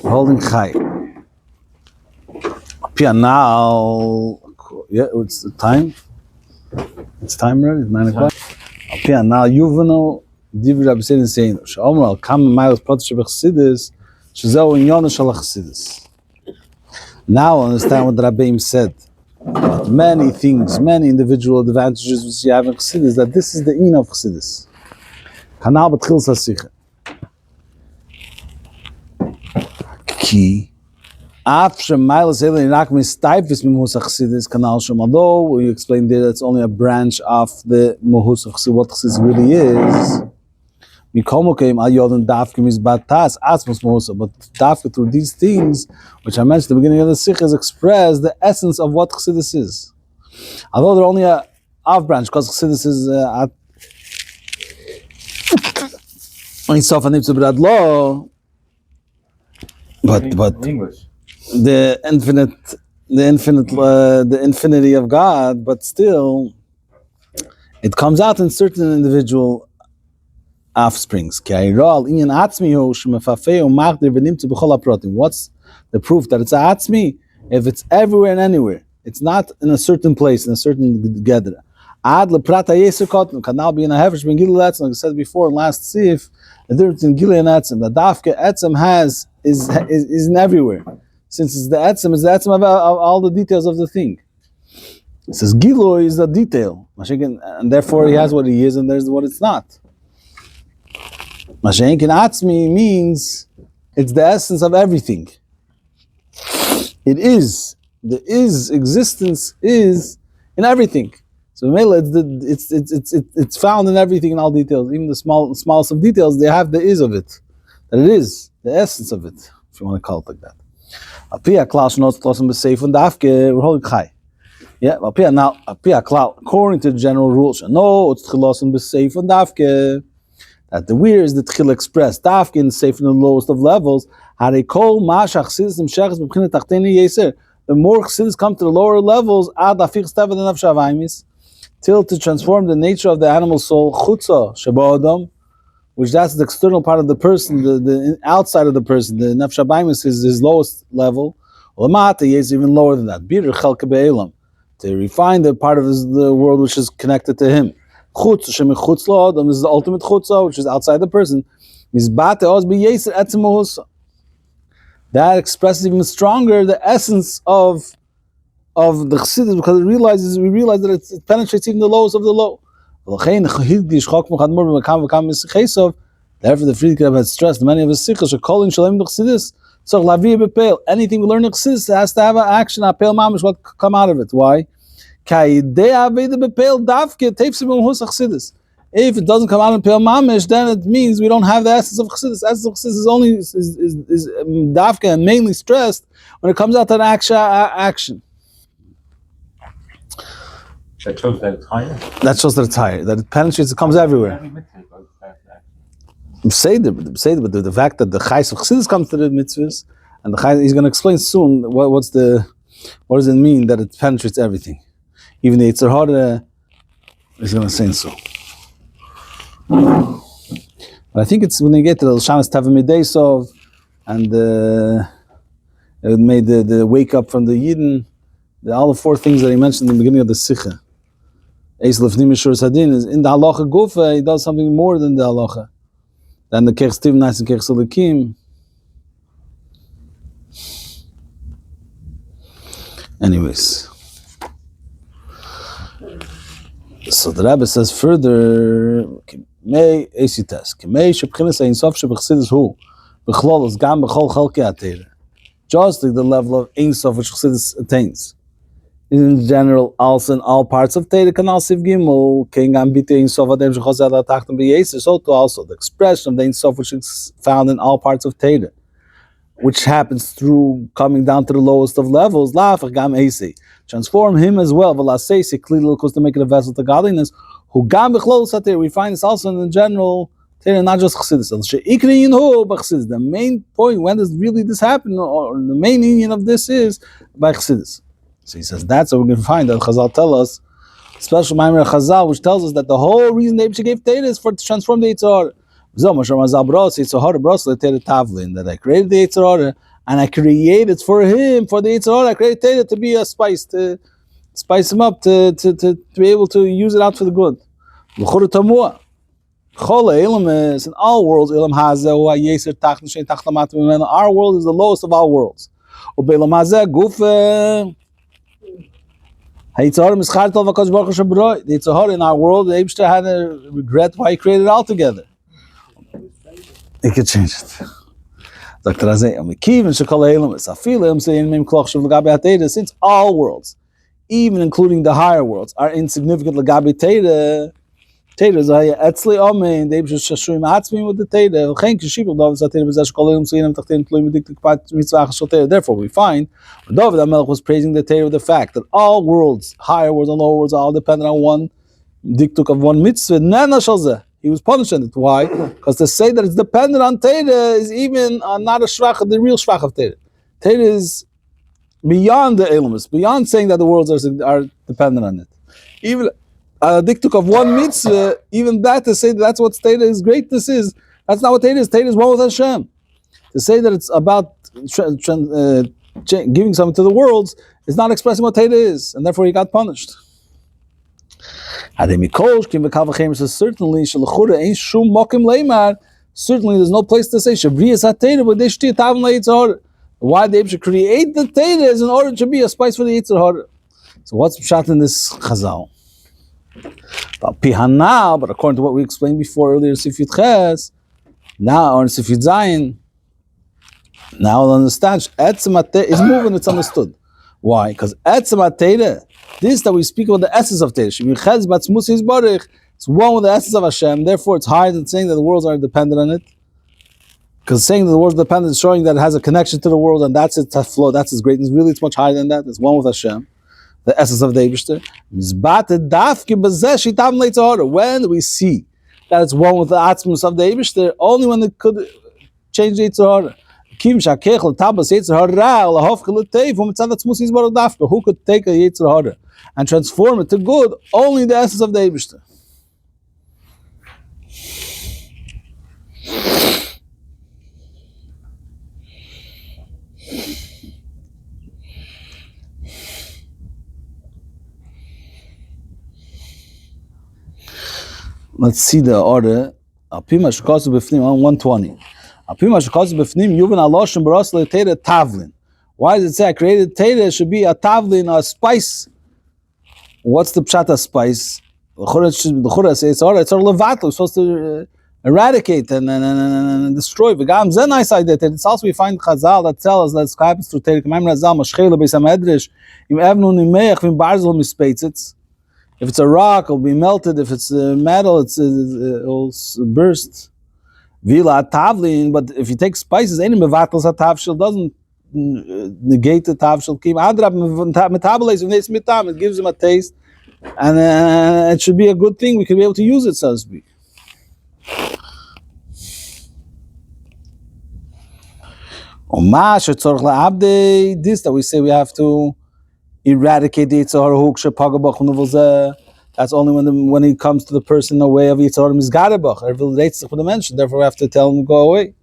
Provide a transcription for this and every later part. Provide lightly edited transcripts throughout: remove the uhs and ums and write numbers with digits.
Holding high. Now, yeah, it's the time. It's time already. It's 9 o'clock. Now, Yuvano, Divra B'Sedin saying, "Sh'omral kam ma'alos potish b'chassidus, shezeu Canyona shel chassidus." Now, understand what the Rabbeim said. Many things, many individual advantages which you have in chassidus. That this is the in of chassidus. Kanal b'tchil sasicha. Ki. Although we explained there that's only a branch of the Mohus of Chassidus, what Chassidus really is. But Dafka through these things, which I mentioned at the beginning of the Sikh, is express the essence of what Chassidus is. Although they're only a off branch, because Chassidus is but English. The infinity of God, but still, it comes out in certain individual offsprings. What's the proof that it's a atzmi? If it's everywhere and anywhere, it's not in a certain place, in a certain gather. Ad leprata yeser can now be in a hefesh ben gilui etzem, like I said before in last sif. The difference in gilui and etzem, the dafke etzem is in everywhere. Since it's the etzem of all the details of the thing. It says gilui is the detail, and therefore he has what he is and there's what it's not. Mashenkin atzmi means it's the essence of everything. It is. The existence is in everything. So it's found in everything in all details, even the smallest of details. They have the is of it, that it is the essence of it, if you want to call it like that. We're holding high. Yeah, according to the general rules, no, it's that the weir is the tchil expressed. Dafke in safe in the lowest of levels. The more chassidus come to the lower levels, till to transform the nature of the animal soul, chutza sheba, which that's the external part of the person, the outside of the person. The nefesh habaymis is his lowest level. Lamata is even lower than that. Bir chelke be'elam, to refine the part of the world which is connected to him. Chutz shemichutz la'adam is the ultimate chutza, which is outside the person. Mizbate oz b'yeser etzem mohus. That expresses even stronger the essence of the chassidus, because we realize that it penetrates even the lowest of the low. Therefore, the Friedrich Rebbe has stressed many of his sikhs are calling shalom chassidus. So anything we learn in chassidus has to have an action. Apel mamish, what come out of it? Why? If it doesn't come out in Peel Mamish, then it means we don't have the essence of chassidus. The essence of chassidus is only dafka and mainly stressed when it comes out to an action. That shows that it's higher. That shows that it's higher, that it penetrates, it comes everywhere. Say but the fact that the chayes of chassidus comes to the mitzvahs, and the chayes, he's going to explain soon what does it mean that it penetrates everything. Even the Yetzer Hara is going to say so. But I think it's when they get to the Shanas Tavimidei Sov, and it made the wake up from the Yidden, all the four things that he mentioned in the beginning of the Sikha. Eis Lefnim Mishur Sadin is in the halacha gufa, he does something more than the halacha, than the Kech Stiv Nais and Kech Selikim. Anyways, so the Rebbe says further, May Esitas, May Shebchinas Ein Sof Shebchsidus Hu, Bechlolos Gam Bechol Chalkei HaTeira, just like the level of Ein Sof which Chassidus attains. In general, also in all parts of Teira, Kanal Siv Gimel, King Ambite Ein Sof Adem Shechosel HaTachton B'Yeser, so too also the expression of the Ein Sof which is found in all parts of Teira, which happens through coming down to the lowest of levels, Lafach Gam Eisei, transform him as well, V'Laseisi Klil, because to make it a vessel to godliness, Who Gam B'Chlolos HaTeira, we find this also in the general Teira, not just Chassidus. The main point, when does really this happen, or the main union of this is by Chassidus. So he says that's what we can find that Chazal tell us, special Maimer Chazal, which tells us that the whole reason the Eibusha gave Teira is to transform the Yetzer Hara. That I created the Yetzer Hara, and I created for him, for the Yetzer Hara, I created Teda to be a spice, to spice him up, to be able to use it out for the good. In all worlds, our world is the lowest of all worlds. The Yetzer Hara in our world, the Eibishter had to regret why he created it all together. He could change it. Since all worlds, even including the higher worlds, are insignificant Lagabi Teda, Teda is Etzli Omein, they just Shashrim Atzmi with the Teda. Therefore, we find David HaMelech was praising the Teda of the fact that all worlds, higher worlds and lower worlds, are all dependent on one diktuk of one mitzvah. He was punished on it. Why? Because to say that it's dependent on Teda is even not a shvach, the real shvach of Teda. Teda is beyond the Elamus, beyond saying that the worlds are dependent on it. Even a diktuk of one mitzvah, even that to say that's what Teda is greatness is, that's not what Teda is. Teda is one with Hashem. To say that it's about giving something to the worlds is not expressing what Teda is, and therefore he got punished. Certainly there's no place to say why they should create the Teda is in order to be a spice for the Yetzer Hara. So what's pshat in this chazal? But according to what we explained before earlier, Sif Yud Ches, now or Sif Yud Zayin, now we'll understand Etzem Teda is moving, it's understood. Why? Because Etzem Teda, this that we speak about the essence of Teda, it's one with the essence of Hashem, therefore it's higher than saying that the worlds are dependent on it. Because saying that the world is dependent is showing that it has a connection to the world and that's its flow, that's its greatness. Really, it's much higher than that. It's one with Hashem, the essence of the Eibishter. When we see that it's one with the Atzmus of the Eibishter, only when it could change the Yetzer Hara. Who could take a Yetzer Hara and transform it to good? Only the essence of the Eibishter. Let's see the order. On 120. Why does it say I created Teda? It should be a tavlin, a spice. What's the pshat of spice? The Chura says it's levatl. We're supposed to eradicate and destroy. It's also we find Chazal that tells us that happens through Teda. If it's a rock, it'll be melted. If it's metal, it'll burst. Vila tavlin, but if you take spices, any mevatals tavshil doesn't negate the tavshil kim. It gives them a taste, and it should be a good thing. We could be able to use it, so to speak. This that we say we have to eradicate the Yetzer Hara. That's only when he comes to the person in the way of Yetzer Hara Mizgadebach. Therefore we have to tell him to go away.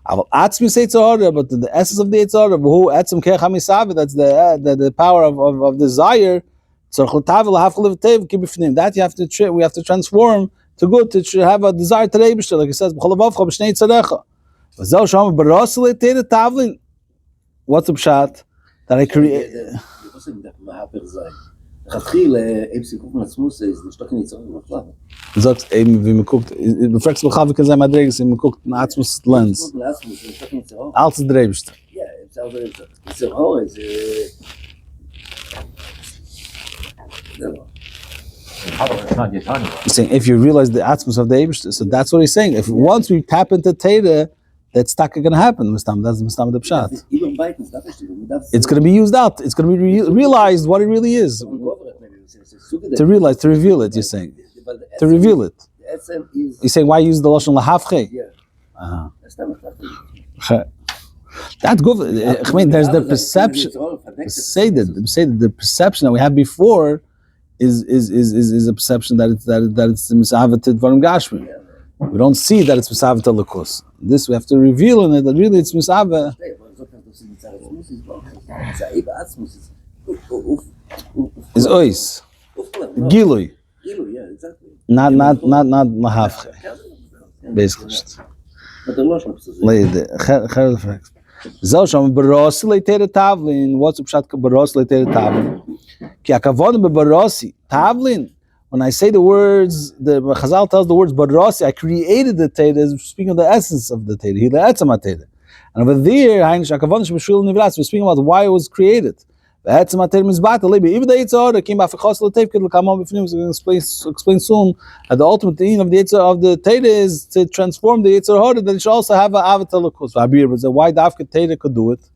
But the essence of the Yetzer Hara, that's the power of desire. That we have to transform to good, to have a desire to Eibishter, like he says. What's the pshat that I create? Du sagst eben, wie man guckt, du fragst mich, wie kann sein Madreges, wie man guckt, ein Atmos-Lens. Alles ist der Eibishter. Ja, it's a whole, it's He's saying, if you realize the Atmos of the Eibishter, so that's what he's saying. If once we tap into Teda, that's not going to happen. That's Mistam the Pshat. It's going to be used out. It's going to be realized what it really is. To realize, to reveal it, you're saying. To reveal it. You're saying, why use the Lashon Lahafche? That's good. I mean, there's the perception. Say that the perception that we had before is a perception that it's misavated Varim Gashmi. We don't see that it's misave to Lakus. This we have to reveal in it that really it's misave. Is ois. Gilui. Not mahafche. Basically. What's pshat barosi leiter tavlin? Ki akavon bebarosi tavlin. When I say the words, the Chazal tells the words barosi, I created the Teira, speaking of the essence of the Teira. He le'etzam Teira. And over there, we're speaking about why it was created. Even the Yitzhar came back for explain soon that the ultimate aim of the Yitzhar of the Teira is to transform the Yitzhar that it should also have an avatar lakus. Why Dafka Teira could do it?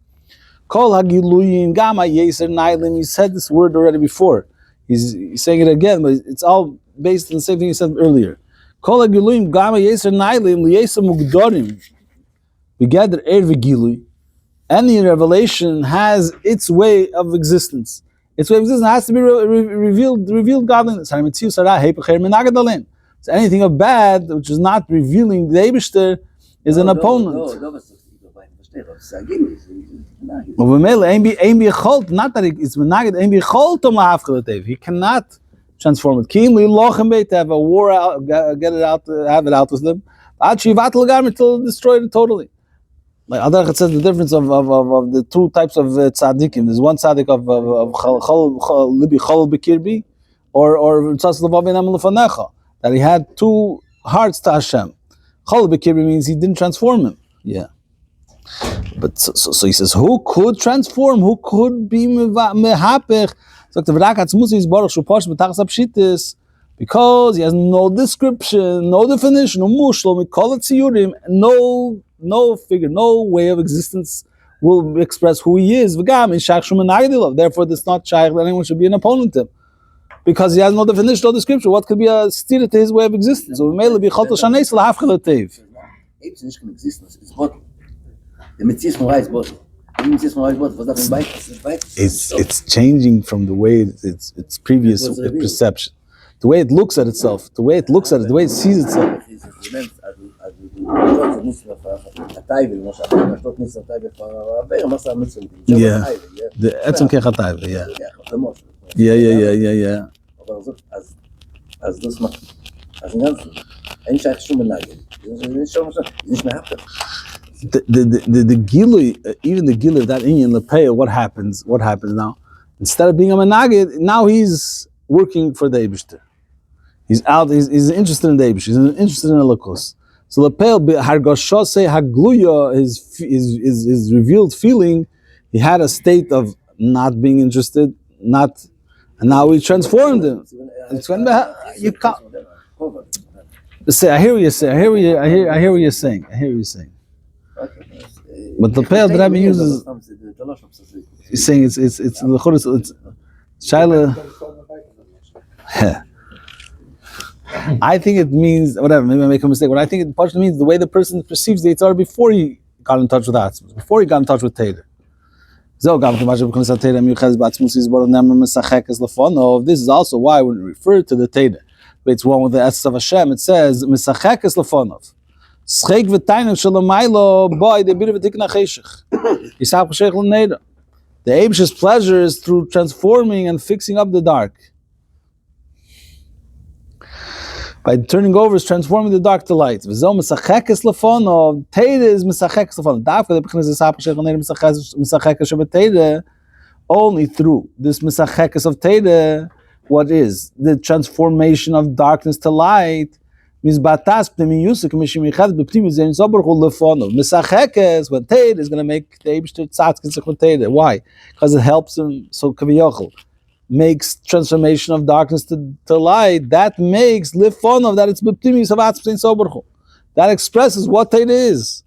Kol hagiluyim gama yeser nailim. He said this word already before. He's saying it again, but it's all based on the same thing he said earlier. Kol hagiluyim gama yeser nailim liyeser mugdorim. We gather v'gilui. Any revelation has its way of existence. Its way of existence has to be revealed godliness. So anything of bad which is not revealing the Eibishter is an opponent. Not that it's menaged. He cannot transform it. To have a war out, get it out, have it out with them. Until destroy it totally. Like Adarach says the difference of the two types of tzaddikim. There's one tzaddik of libi chol bekirbi, or that he had two hearts to Hashem. Chol bekirbi means he didn't transform him. Yeah. But so he says, who could transform? Who could be mehapech? Because he has no description, no definition, no mushlo, no figure, no way of existence will express who he is. Therefore, it's not shaykh that anyone should be an opponent to him. Because he has no definition, no description. What could be a steer to his way of existence? It's changing from the way its previous perception. The way it looks at itself, the way it sees itself. Yeah, the etzem kechatayv, yeah. The gilui, even the gilui of that Indian Lepeya, what happens now? Instead of being a menagid, now he's working for the Eibishter. He's out. He's interested in the Eibush. He's interested in the Lakus. So Lepel hargoshose hagluya, his revealed feeling, he had a state of not being interested, and now he transformed him. It's when you can't. Say, I hear what you're saying. I hear what you're saying. But Lepel the Rebbe uses. He's saying it's Shaila. I think it means whatever. Maybe I make a mistake. But I think it partially means the way the person perceives the Yitzhar before he got in touch with Atzmus, before he got in touch with Teira. This is also why when it referred to the Teira, it's one with the essence of Hashem. It says Misachekes Lefonov. Schek v'tainim shalamaylo boy the bit of v'tikna cheshich. Yisach v'shech l'neida. The Eibish's pleasure is through transforming and fixing up the dark. By turning over, is transforming the dark to light. V'zo misachekes lefonov. Teira is misachekes lefonov. Dafka the b'chinas yisach v'shech l'neida misachekes shabbat Teira. Only through this misachekes of Teira, what is the transformation of darkness to light? Mizbatas pnimi yusuk mishim yichad b'pnimi zein zobar hu lefonov. Misachekes when Teira is going to make the Eibishter tzadkin with Teira. Why? Because it helps him. So kaviyochel makes transformation of darkness to light. That makes lefonov that it's b'pnimi savatz zein zobar hu. That expresses what Teira is.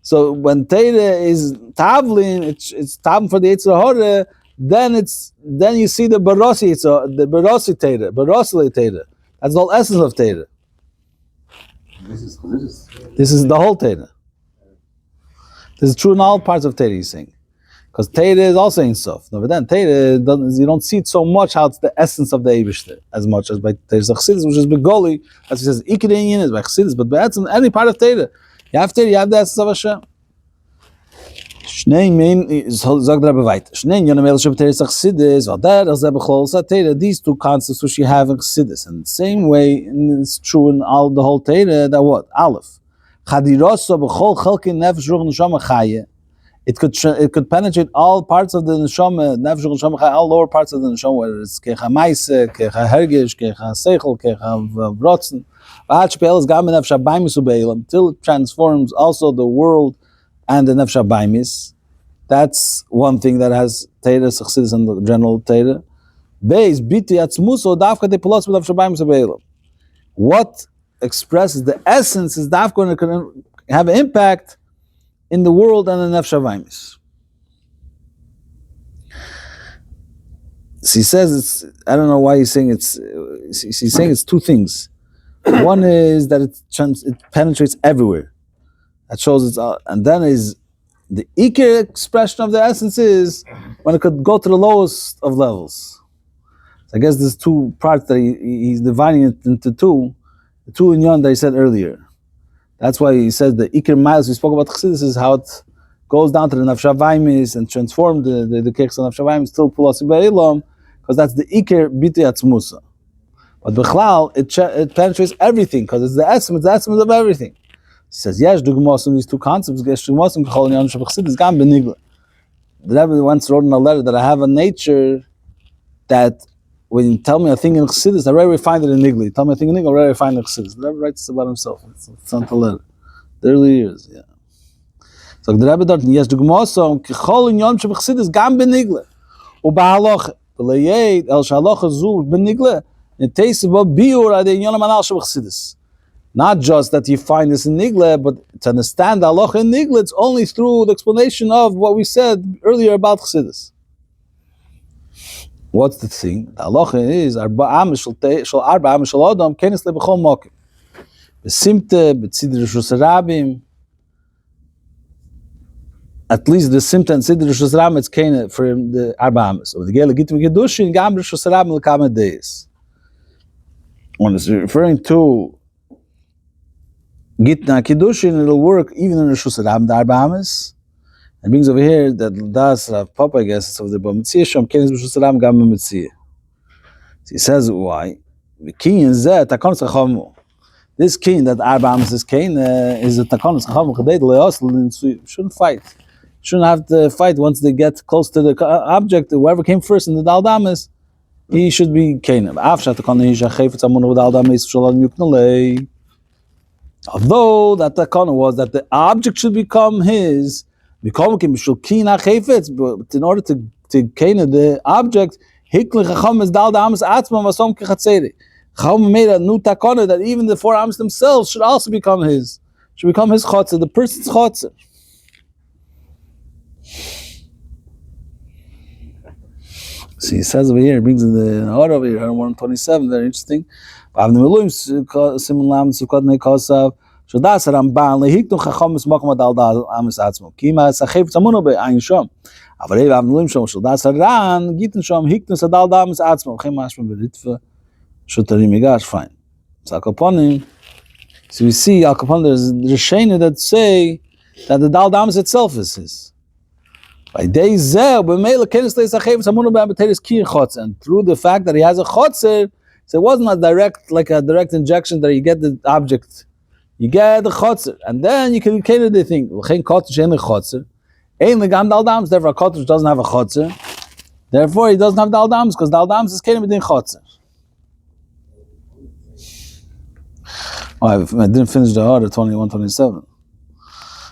So when Teira is tavlin, it's tavlin for the Yitzhar Hora. Then you see the barosi Teira, barosi Teira. That's the whole essence of Teira. This is the whole Teira. This is true in all parts of Teira. He's saying, Because Teira is also Ein Sof. No, but then Teira, you don't see it so much how it's the essence of the Eibishter, as much as by Teira's Chassidus, which is Begoli, as he says, Ikar Inyan is by Chassidus, but by any part of Teira. You have Teira, you have the essence of Hashem. Shnei mein, sagt Rabbi weiter. Shnei Yonim El Sheb Teira's Chassidus, or there, as Rebbe Chlol said, Teira, these two concepts which you have in Chassidus. And the same way, and it's true in all the whole Teira, that what? Aleph. Chadiroso b'chol chelkin nefesh ruach neshama chaya. It could penetrate all parts of the neshama, nefesh ruach neshama chaya, all lower parts of the neshama, whether it's kecha maise, kecha hergish, kecha seichel, kecha vrotzen. V'ad shpe'el is gam nefesh habaymis u'be'ilam, till it transforms also the world and the nefesh habaymis. That's one thing that has Teira, Chassidus, and the general Teira. Beis biti atzmuso dafka de pelos b'nefesh habaymis u'be'ilam. What expresses the essence is that going to have an impact in the world and the nefesh havaymis. So he says it's, I don't know why he's saying it's, he's saying it's two things. One is that it penetrates everywhere. That shows it's, and then is the ikir expression of the essence is when it could go to the lowest of levels. So I guess there's two parts that he's dividing it into two. The two inyan that he said earlier. That's why he says the ikir miles we spoke about Chassidus is how it goes down to the nefesh havaymis and transform the kechs of nefesh havaymis till pulas beilam, because that's the ikir biti atzmusa. But b'chlal it penetrates everything because it's the essence of everything. He says yes, dugmos in these two concepts. Yes, dugmos in kol inyan shel Chassidus gam benigla. The Rebbe once wrote in a letter that I have a nature that when you tell me a thing in Chassidus, I rarely find it in Nigli. Tell me a thing in Nigli, I rarely find it in Chassidus. The Rebbe writes about himself. It's not a letter. The early years, yeah. So the Rebbe dort, yes, dugmoso, kechol inyon sheb Chassidus gam benigla. Ubahaloch, b'leyed, el shaloch zu benigla, netesi bo biur ade inyon manal sheb Chassidus. Not just that you find this in Nigla, but to understand the halacha in Nigla, it's only through the explanation of what we said earlier about Chassidus. What's the thing? The halacha is arba am shel adam kenes le b'chol mokim. Besimte b'tzid rishus rabim. At least the simta and tzid rishus rabim it's kene for the arba ames. So the gele gitim kedushin gam rishus rabim l'kama deis. When it's referring to gitna kedushin, it'll work even in rishus rabim the arba ames. It brings over here that das Rav Papa, I guess, it's of the B'mitzia Shom Kenes B'Shus Salam Gam B'mitzia. He says why? The king is that Takonos Chachamu. This king that Arba Amos is king is a Takonos Chachamu. Chadei Le'osl shouldn't fight. Shouldn't have to fight once they get close to the object. Whoever came first in the Daldamas, he should be king. Although that Takona was that the object should become his. But in order to gain the object, Chacham made a new takana that even the four amos themselves should also become his. Should become his chotzer, the person's chotzer. See, he says over here, he brings in the order over here, 127, very interesting. Shodas Ramban lehiknu chachamis makom adal amis atzmo. Kima sachef tamuno be'ayin shom. Avarei v'avnulim shom shodas Ran gitn shom hiknu sadal amis atzmo. Chem mashma beritva shotarim yigash. Fine. So Al-Kaponim. So we see Al-Kaponim. There's Rishayna that say that the dal amis itself is his. By day zeh b'meila kenes leisachef tamuno be'abeteris kir chotzer. And through the fact that he has a chotzer, so it wasn't a direct injection that you get the object. You get the chotzer, and then you can cater the thing. L'chein kodesh ain't a chotzer, ain't the gam daldams. Therefore, a kodesh doesn't have a chotzer. Therefore, he doesn't have daldams because daldams is cater within chotzer. Oh, I didn't finish the order 21-27.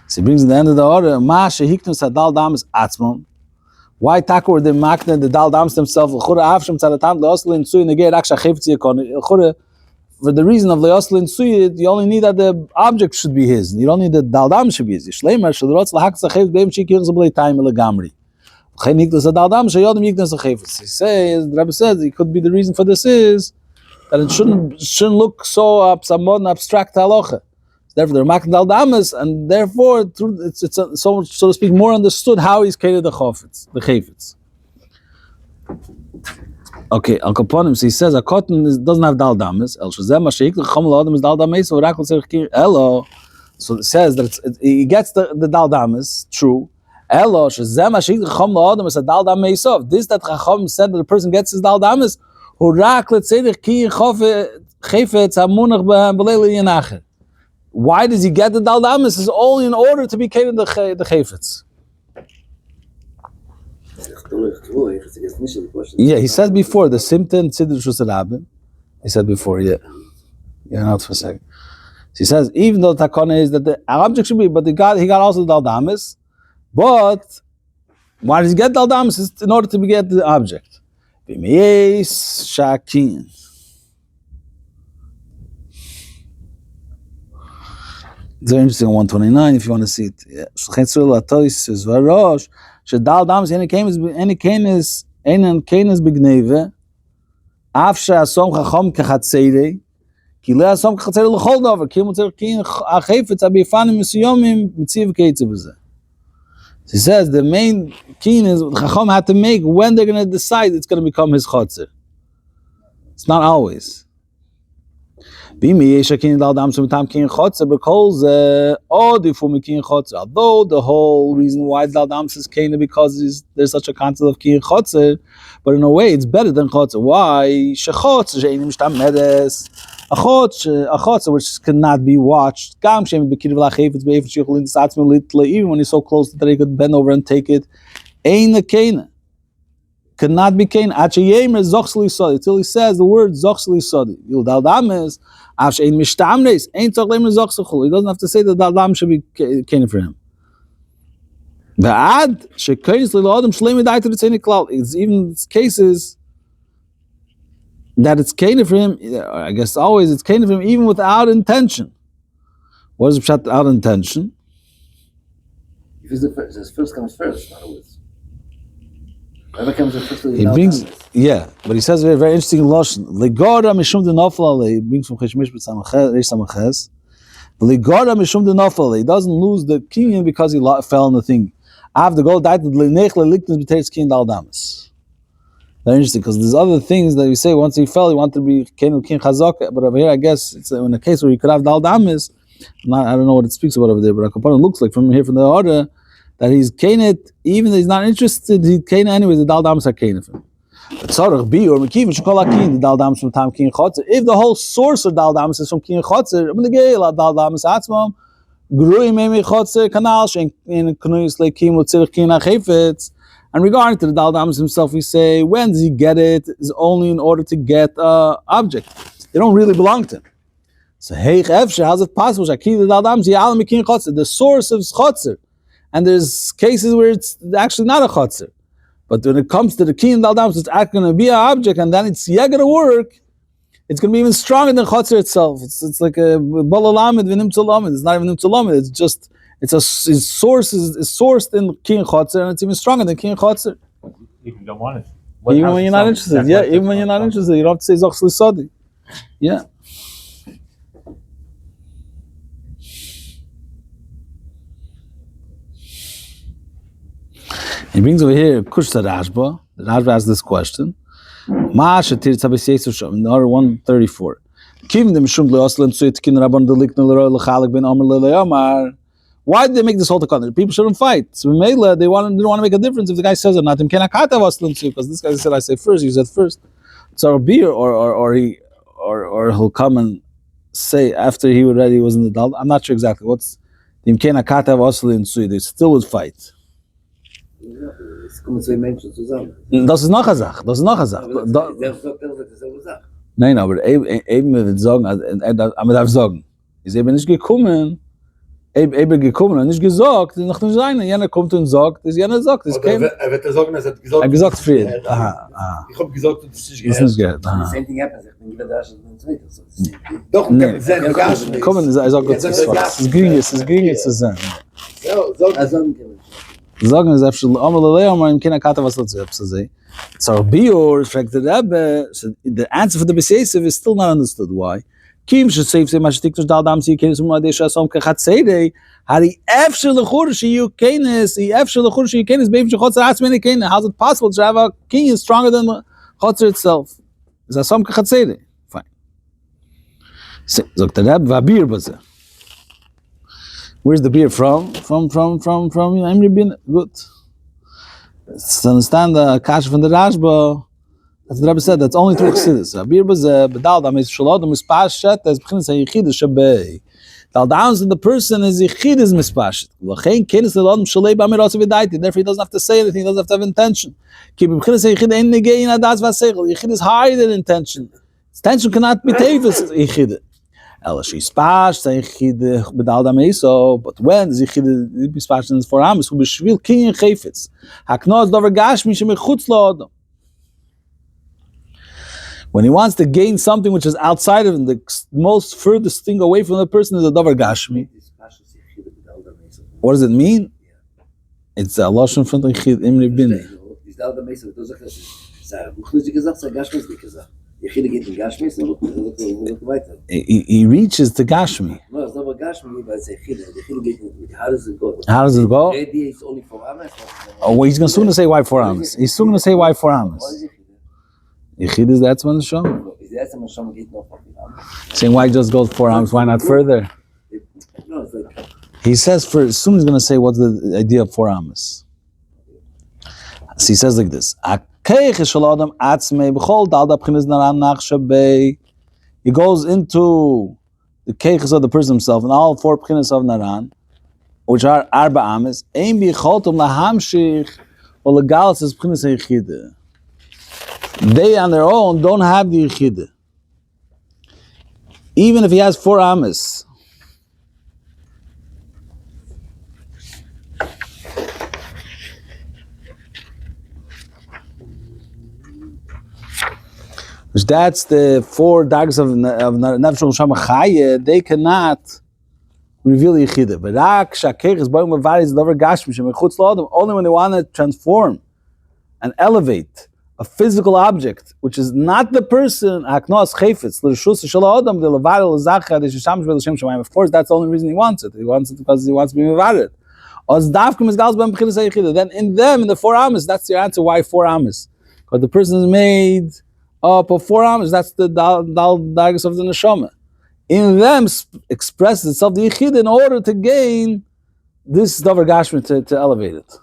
So he brings in the end of the order. Ma shehiknus hadaldams atzmon. Why takur the makne the daldams themselves? L'chura avshem tzaratam leosel in suy negei rak shachevtzi yekon. L'chura. For the reason of Leosel and Suyid, you only need that the object should be his. You don't need the Daldam should be his. Yishleimer shadrotz lahak zachev beim shikir zablei time legamri. Chen nikdas a Daldam shayodem yikdas zachev. He says, the Rebbe says, it could be the reason for this is that it shouldn't look so somewhat abstract halacha. Therefore, they're making Dal Damas, and therefore, it's so to speak, more understood how he's catered the chayfetz. Okay, Al Kaponim, so he says a cotton doesn't have Dal Damas. El Shazem Mashiach L'Cham L'Adam is Dal Damas. Elo. So it says that he gets the Dal Damas. True. Elo Shazem Mashiach L'Cham L'Adam is a Dal Damas. This that Chacham said that the person gets his Dal Damas. Hurak L'Tzedek Ki Chayfetz Hamunach B'Leil Yinacher. Why does he get the Dal Damas? Is only in order to be catered the chayfetz. Yeah, he said before the Simta and Tzidr Shusarabim. He said before, yeah. Yeah, not for a second. So he says even though the takana is that the object should be, but he got also the Dal Damas. But why does he get Dal Damas? Is in order to get the object. B'miyes shakin. It's very interesting on 129 if you want to see it. Yeah. Shadal Damas any kain is bigneve. Afsha asom chacham kachatzeire. Ki le asom kachatzeire l'chol davar. Ki mutzer kin achayfetz abifanim misuyomim mitziv keitze b'zeh. He says the main kin is chacham had to make when they're going to decide it's going to become his chotzer. It's not always. Although the whole reason why Dal Damas is Kana because there's such a concept of Kin Chotzer, but in a way it's better than Chotzer. Why? A Chotzer which cannot be watched, even when he's so close that he could bend over and take it, ain't a Kana. Cannot be Kana. Until he says the word Zochsli Sodi. Dal Damas. He doesn't have to say that Dal Damas should be Kana for him. It's even cases that it's Kana for him. I guess always it's Kana for him even without intention. What is Pshat without intention? Because the first comes first, in other words. Whoever comes first to the He brings, yeah, but he says a very, very interesting lashon. Legora mishum de nafla. He brings from Cheshmish Reish Samaches. Legora mishum de nafla. He doesn't lose the kinyan because he fell in the thing. After gold died, the lenechle liknus b'teretz kin Dal Damas. Very interesting because there's other things that we say once he fell, he wanted to be kin chazak. But over here, I guess it's in a case where he could have Dal Damas. I don't know what it speaks about over there, but it looks like from here from the order that he's Kainit, even though he's not interested, he's Kainit anyway, the Dal Damas are Kainit for him. But Tzarech B or Mekivin Shekol HaKin, the Dal Damas from Tam Kin Chotzer. If the whole source of Dal Damas is from Kin Chotzer, I'm the Geil, Dal Damas Atzmam, Grui Memi Chotzer, Kanal, Shen Knuyus Leikim, Lutzirich Kin HaChefetz. And regarding to the Dal Damas himself, we say, when does he get it? Is only in order to get object. They don't really belong to him. So, hey, how's it possible? The source of Chotzer. And there's cases where it's actually not a chotzer. But when it comes to the key in Dal Damas, it's actually going to be an object, and then it's going to work. It's going to be even stronger than chotzer itself. It's like a balalamid v'nim tzalamid. It's not even nim tzalamid. It's just, its source is sourced in key and chotzer, and it's even stronger than key and chotzer. Even you don't want it. Even when you're not interested. Yeah, even when you're not interested. You don't have to say Zoch Sadi. Yeah. He brings over here Kushta Rashba. The Rashba asks this question. Ma'asha tirtza b'seisur shom in order 134. Kivim dem shum le'oslam tzuitkin rabban delikna l'roi l'chalik ben omer le'le'omar. Why did they make this whole takana? People shouldn't fight. So Mela, they didn't want to make a difference if the guy says or not. Because this guy said I say first, you said first. So beer or he'll come and say after he already was in the dal. I'm not sure exactly what's the imkena kata vaslim tsui. They still would fight. Das ist noch eine Sache. Nein, aber eben wird sagen, aber darf sagen, ist eben nicht gekommen, und nicht gesagt, ist noch nicht sein, jener kommt und sagt, ist jener sagt, ist kein... Er wird sagen, er hat gesagt... Er gesagt Frieden. Ich habe gesagt, das ist nicht gehört. The same thing happens, ich bin wieder da, schon in zweiter. Doch, er sagt, es ist gering zu sein. Sagen ist after Amalaleomar im Kina Kata was dazu say. So Bior fragt the Rebbe, so the answer for the Besesiv is still not understood. Why? Kim shesef se mashtiktos daldam si kenes muadesha som kachatzede. Hari efshel lechur shiyu kenes, efshel lechur shiyu kenes beim shchotzer atzmene kenes. How's it possible to have a king is stronger than the chotzer itself? Is that som kachatzede? Fine. Zok the Rebbe v'abir baze. Where's the beer from? From Emre bin. Good. To understand the kasha from the Rashba, as the Rebbe said, that's only through Chassidus. Beer baze bedaldam is shalodam is pashat as b'chinas hayichid shabei. Daldam the person is yichid is mispashet. V'chein kenes l'odam shalei b'amiros v'daiti. Therefore, he doesn't have to say anything. He doesn't have to have intention. Ki b'chinas hayichid ein negei in adas v'aseichel. Yichid is higher than intention. Intention cannot be tevis yichid. Ela sheispash yichid bedaldam eiso. But when yichid mispashet is for amis, who b'shvil kinyan chayfetz. Haknos dover gashmi shemechutz l'odam. When he wants to gain something which is outside of him, the most furthest thing away from the person is a davar gashmi. What does it mean? It's a lashon from the Yechid Imri Bini. He reaches to gashmi. No, it's not gashmi, but it's Yechid. How does it go? How does it go? The idea is only for Amas. Oh, well, he's soon going to say why 4 amas. He's soon going to say why 4 amas. Yechid is that's one neshama. Saying why just go 4 amas? Why not further? No, it's like He says for soon he's going to say what's the idea of 4 amas. So he says like this: He goes into the keiches of the person himself and all 4 pchinas of naran, which are arba amas. Ein bicholtum lahamshich or legalis is pchinas heichide. They on their own don't have the yichide. Even if he has 4 amas. Which that's the 4 dags of Nefesh Neshama Chaya, they cannot reveal yichide. But only when they want to transform and elevate a physical object, which is not the person, of course, that's the only reason he wants it. He wants it because he wants to be mevared. Then in them, in the 4 amas, that's your answer why 4 amas. Because the person is made up of 4 amas, that's the dagas of the neshama. In them expresses itself the yichid in order to gain this davar gashmi to elevate it.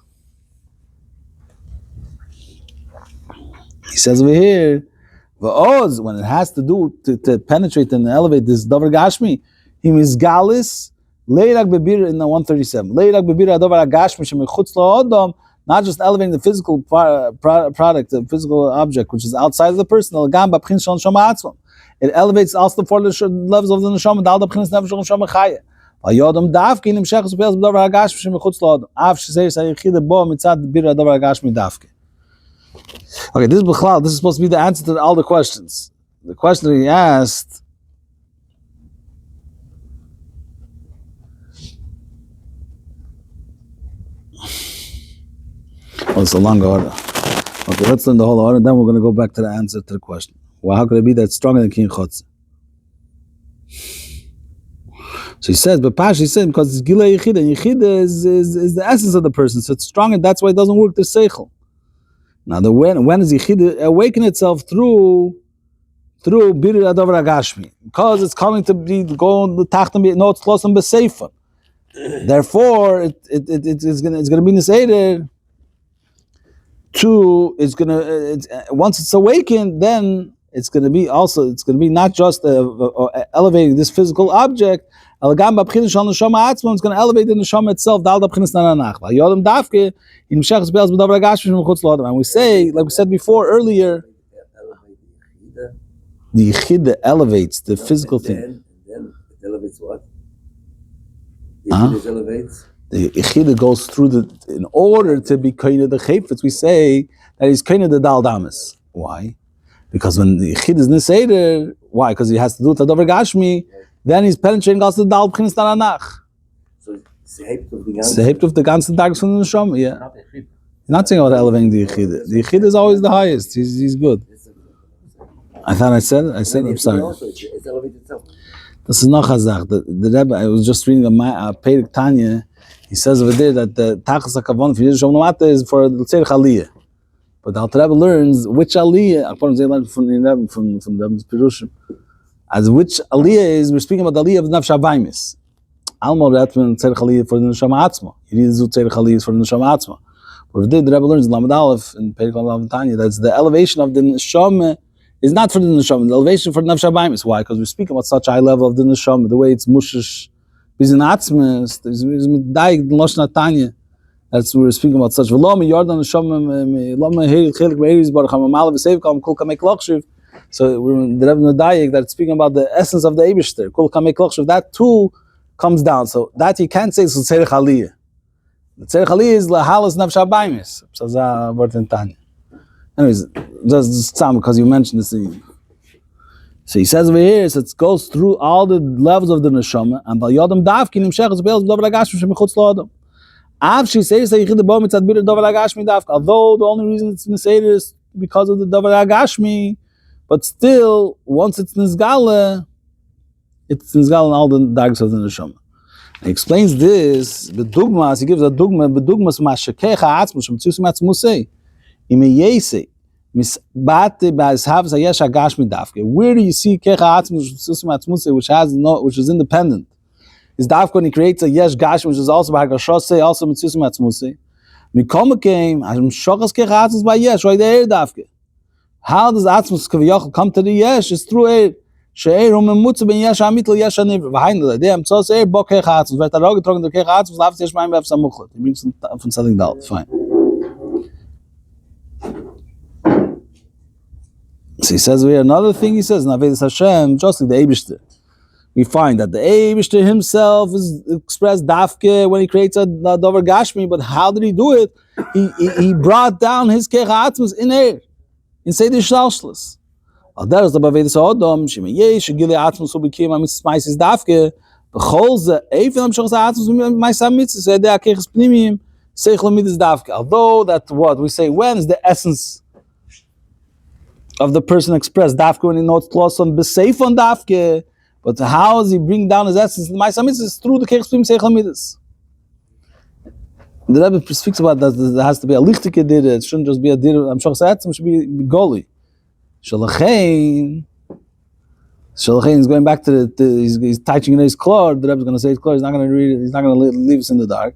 He says over here, when it has to do to penetrate and elevate this davar gashmi, he misgalis leirak bebir in the 137. Leirak bebir davar gashmi shemechutz la'odam, not just elevating the physical product, the physical object which is outside of the person. It elevates also the 4 levels of the neshama. Dal da b'chinas nefesh neshama chaya. V'yodam davki nimshechus b'yaz b'davar hagashmi shemechutz la'odam. Av shezeis hayichide bo mitzad bir davar hagashmi davki. Okay, this is supposed to be the answer to all the questions. The question that he asked, well, it's a long order. Okay, let's learn the whole order, then we're going to go back to the answer to the question. Well, how could it be that stronger than King Chotze? So he says, but Pashi said, because it's Gilei Yechida, and Yechida is the essence of the person, so it's strong, and that's why it doesn't work the Seichel. Now, when does Yechida awaken itself through Bir Adavar Agashmi? Because it's coming to be going the Tachtam, no, it's close and Beseifa. Therefore, it's going to be Niseder. Once it's awakened, then it's going to be not just elevating this physical object. It's going to elevate the neshama itself. And we say, like we said before earlier, the yichida elevates the physical thing. And then it elevates what? It elevates. The yichida goes through in order to be koine the chayfetz, we say that he's koine the dal damas. Why? Because when the yichida is niseder, why? Because he has to do it davar gashmi, then he's penetrating also the dal b'chinas taranach. So it's the height of the ganze dags from the neshama, yeah. He's not saying about elevating the yichida. The yichida is always the highest. He's good. I thought I said it. I said it. I'm sorry. Also, it's elevated itself. This is noch a Zach. The Rebbe, I was just reading a Perek Tanya. He says over there that the Tachas HaKavon for Yiddish Shalom is for the Tzerich Aliyah. But the Alter Rebbe learns which Aliyah, according to the Rebbe from the Rebbe's Perushim, as which Aliyah is, we're speaking about the Aliyah of the Nefesh HaBaimis. Almo Retman Tzerich Aliyah for the Neshama Atzma. Yiddish Tzerich Aliyah is for the Neshama Atzma. But over there, the Rebbe learns in Lamed Aleph, in Perek Lamed Tanya, that's the elevation of the Neshama is not for the Neshama, the elevation for the Nefesh HaBaimis. Why? Because we're speaking about such a high level of the Neshama, the way it's mushish, bizin atzmes, there's daig the Lashon Tanya. That's what we're speaking about such. V'lo mi Yordan Neshama, lo mi heilig chelik be'eris baruch ha'mamal v'seiv kol kamek lochshiv. So we're in the Rebbe Daig that's speaking about the essence of the Eibishter. Kol kamek lochshiv. That too comes down. So that you can't say it's Tzerich Aliyah. The Tzerich Aliyah is lahalas Nefesh HaBaimis. So that's a word in Tanya. Anyways, just some because you mentioned this thing. So he says over here, so it goes through all the levels of the neshama, and by yodam davki nimshech is beels dover lagashmi shemichutz lo'adam. Av she says that yichid bo mitzad bir dover lagashmi davka. Although the only reason it's niseder is because of the dover lagashmi, but still once it's nizgala in all the dags of the neshama. He explains this. The dugmas he gives a dugma, the dugmas mashakecha atzmus shemtzusim atzmusei. Where do you see kecha atzmus, which is independent? Is dafka when he creates a yesh gash, which is also by hagashosei, also mitzusim atzmusei. Mikoma came, I'm shokas kecha atzmus by yesh, right there dafka. How does atzmus kaviyachol come to the yesh? It's through air. She'er umemutze ben yesh amit le yesh aniv. V'hainu the tzos air bo kecha atzmus. Vet arog getrogen der kecha atzmus lavs yesh mayim bev samuchlet. He brings from something else. Fine. So he says here another thing. He says, "Navedas Hashem, just like the Eibishter, we find that the Eibishter himself is expressed dafke when he creates a dover gashmi. But how did he do it? He brought down his kecha atzmus in air, in seder shalshlis. There is the Bavedas Odom shemeyesh gile atzmus ubikim amitzis is dafke. B'chol ze even amshos atzmus ma'isa mitzis so they are kechas pnimim seichel mitzis dafke. Although that what we say when is the essence of the person expressed dafke when he notes plus on beseif on dafke, but how does he bring down his essence? The ma'isa mitzvah through the kechs pnim seichel midas. The Rebbe speaks about that there has to be a lichtike dir. It shouldn't just be a dir. I'm sure it should be goli. Shalachein is going back to he's touching in his klor. The Rebbe is going to say his klor. He's not going to read it. He's not going to leave us in the dark.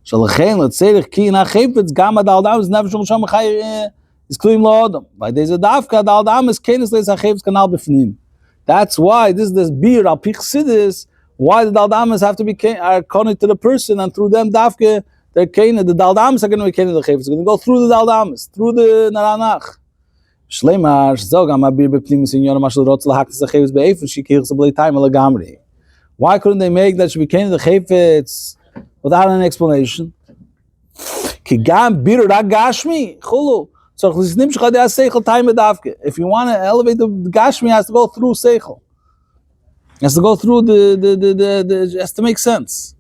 Shalachein let's say ki na chaypetz gam adal dam is never shom shom chay. Is clean law. By there's a dafka the aldam is kenis leis achevs kanal befnim. That's why this beer al pichsidis. Why the daldamas have to be connected to the person, and through them dafka they're kenis. The daldamas are going to be kenis the achevs. It's going to go through the daldamas, through the naranach. Shleimar zog am beer bepnim in yom mashal rotz lahaktis achevs beif she kills a blade time alagamri. Why couldn't they make that should be kenis the achevs without an explanation? Ki gam beer ragashmi chulu. So if you want to elevate the Gashmi, it has to go through Seichel. It has to go through it has to make sense.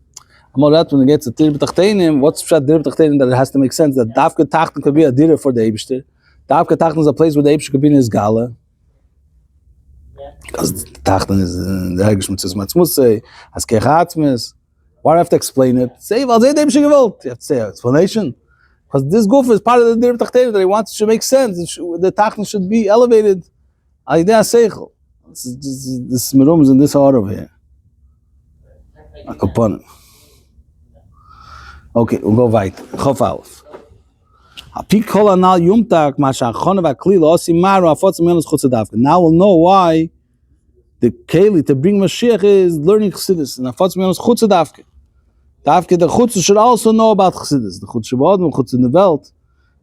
When it gets to Dir B'Tachtenim, what's Pshat Dir B'Tachtenim that it has to make sense? That Dafka Tachten could be a Dir for the Eibishter. Dafka Tachten is a place where the Eibishter could be in his Gala. Because Tachten is the Hegesh Mitzvah Matzmusei, has Kechatzmes. Why do I have to explain it? Say, well, the Eibishter gewollt. You have to say an explanation. Because this goof is part of the Dir B'Tachtenim that he wants to make sense. The Tachten should be elevated. Idea Seichel. This room is in this order over here. Okay, we'll go weiter. Chof Aleph. Now we'll know why the Keli to bring Mashiach is learning Chassidus. And Afotz Miyonos Chutz Dafke. Dafke the Chutz should also know about Chassidus. The Chutz Shabbat, Chutz in the Welt.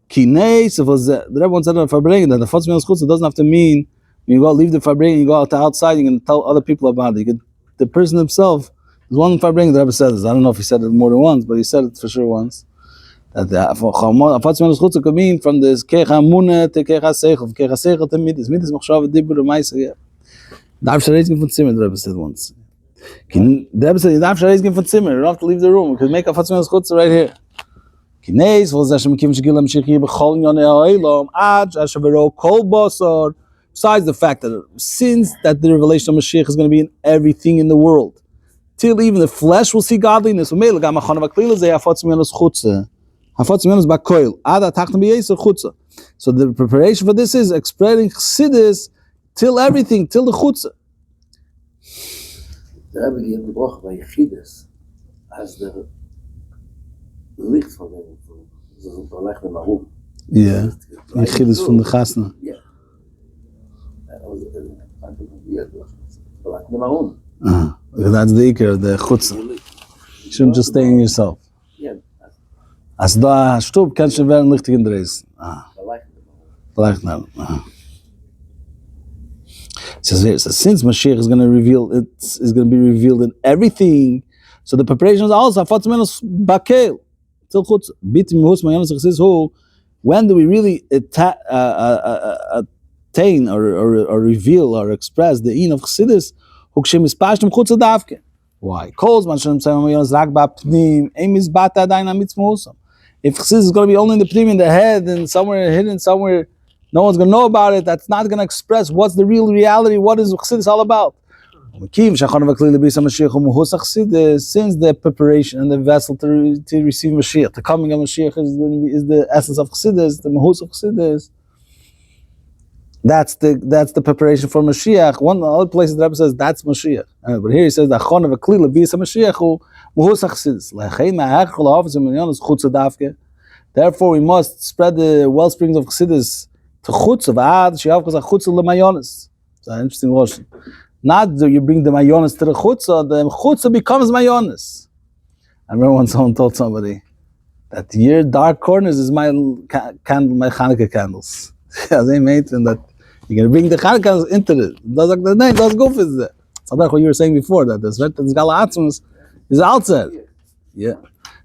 Kinei, so the Rebbe said in the Farbrengen that the Afotz Miyonos Chutz doesn't have to mean when you go leave the Farbrengen, you go out to outside, you can tell other people about it. The person himself, there's one Farbrengen the Rebbe said this. I don't know if he said it more than once, but he said it for sure once. That the Afotz Miyonos Chutz could mean from this Kecha Muna to Kecha Seichel, Kecha Seichel to Midas. Midas Machshav Dibur Maisa, yeah. Darf Shareizgen von Zimmer, the Rebbe said once. The Rebbe said, Darf Shareizgen von Zimmer, you don't have to leave the room, we can make a Afotz Miyonos Chutz right here. Kineis, was Hashem Kim Shigil HaMashich B'chol Yonei HaOlam, Ad, Hashavero Kol Bosor, Besides the fact that since that the revelation of Mashiach is going to be in everything in the world, till even the flesh will see godliness. So the preparation for this is spreading chassidus till everything, till the chutzah. The Rebbe gave the bracha by Yechidus as the licht van de verleg de maroon. Yeah, Yechidus from the chasna. Yeah. Dat was het verleg de maroon. That's the ikar, the chutzah. You shouldn't just stay in yourself. Yeah. As da stub kannst du werden lichtig in der Reis. Vielleicht not. It says since Mashiach is going to reveal, is going to be revealed in everything, so the preparation is also bakel till chutz. When do we really attain or reveal or express the in of chassidus? Why? If chassidus is going to be only in the pnim, in the head, and somewhere hidden somewhere, no one's going to know about it. That's not going to express what's the real reality. What is chassidus all about? Since the preparation and the vessel to receive Mashiach, the coming of Mashiach is the essence of chassidus, the mahus of chassidus. That's the preparation for Mashiach. One other places the Rebbe says that's Mashiach, but here he says the achon of a klila bisa Mashiach mahus chassidus. Therefore, we must spread the well springs of chassidus to chutz ad she'avkas chutz lemayonis. It's an interesting notion. Not that you bring the mayonis to the chutz becomes mayonis. I remember when someone told somebody that your dark corners is my Hanukkah candles. Yeah, they made that you're going to bring the Hanukkah candles into it. That's go for it. So that's what you were saying before, that this Galatzmus is outside. Yeah.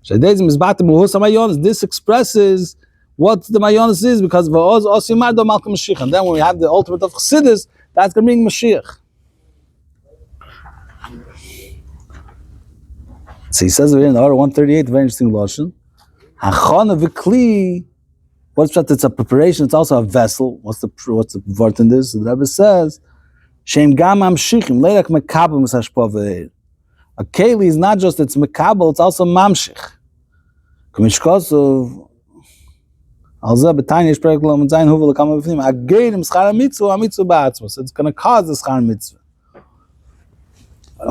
This expresses what the mayonis is, because and then when we have the ultimate of chassidus, that's going to bring Mashiach. So he says over here in order 138, very interesting lashon. Hachana v'kli. What's that? It's a preparation. It's also a vessel. What's the word in this? The Rebbe says, "Shem gam mamshichim leirak mekabel misashpov ve'er." A keli is not just it's mekabel; it's also mamshich. Kamishkosov. Also, betayne sprechen lo mit sein Huvel kam befnim. A geim schar mitzvah, a mitzvah ba'atzmos. It's going to cause the schar mitzvah. It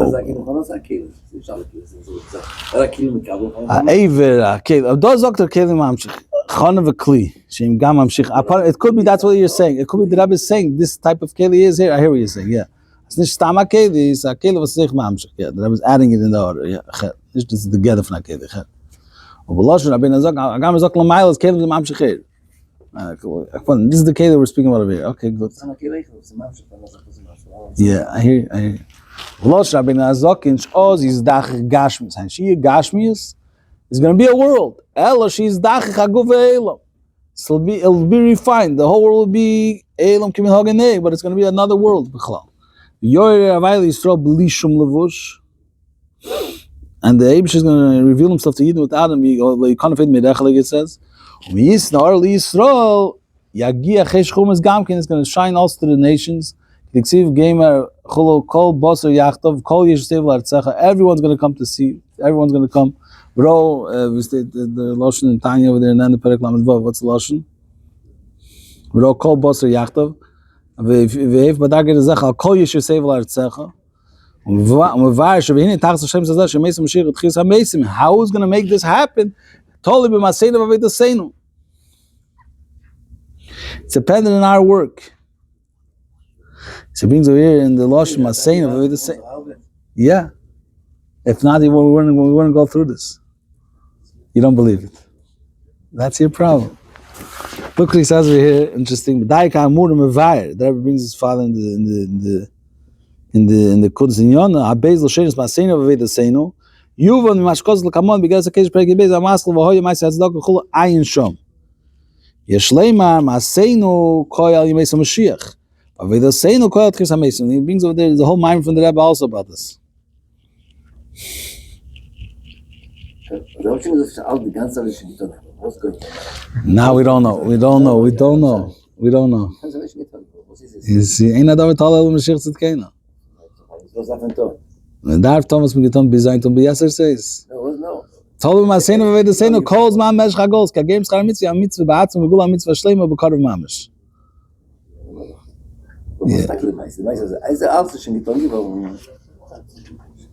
could be that's what you're saying. It could be the Rebbe is saying this type of keli is here. I hear what you're saying. Yeah, it's not stama keli. It's a keli was sich mamshich. Yeah, the Rebbe is adding it in the order. Yeah, this is together from keli. This is the keli we're speaking about over here. Okay, good. Yeah, I hear you. It's going to be a world. It'll be refined. The whole world will be but it's going to be another world. And the Eibush is going to reveal himself to Yidden without him. Like it says, it's going to shine also to the nations. Everyone's going to come to see. Everyone's going to come. Bro, we state the Lashon in Tanya over there, and then the Perek Lamed Vav. What's the Lashon? Bro, kol boser yachtov. Ve'ef b'dargei zech al kol yishusev l'artzecha. How is going to make this happen? It's dependent on our work. So it brings over here in the Lashon Maseinu. Yeah. If not, we wouldn't go through this. You don't believe it. That's your problem. Look what he says over here. Interesting. The Rebbe brings his father in the Kudus Inyana. Abeis l'shenis Maseinu v'vedaseinu. Yuvan mimashkos l'kamon b'geras hakesh perek yibez amaskel v'hoya ma'aseh hatzedakah v'chulu ayin shom. Yesh leimar Maseinu koy al yimei Mashiach. V'vedaseinu koy al tchis hamesim. He brings over there the whole mind from the Rebbe also about this. Now we don't know. You see, ain't that with all Mashiach Tzidkenu. Was that to? And darf Thomas mit getan bezaint und beser says. No. Told ma sehen wir das sehen calls ma mesh gagos ka games khar mit mit baat und gula mit shleima be karv mamish. Was da klein mais also alles schon getan geworden.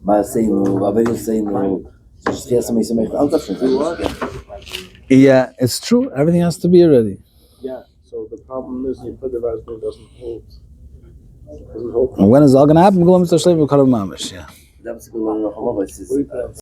Mal sehen, aber wir sehen, das erste Mal ist alles schon. Yeah, it's true. Everything has to be ready. Yeah, so the problem is you put the raspberry doesn't hold. And when is all gonna happen? Gula mit shleima be karv mamish. Yeah. That's going on.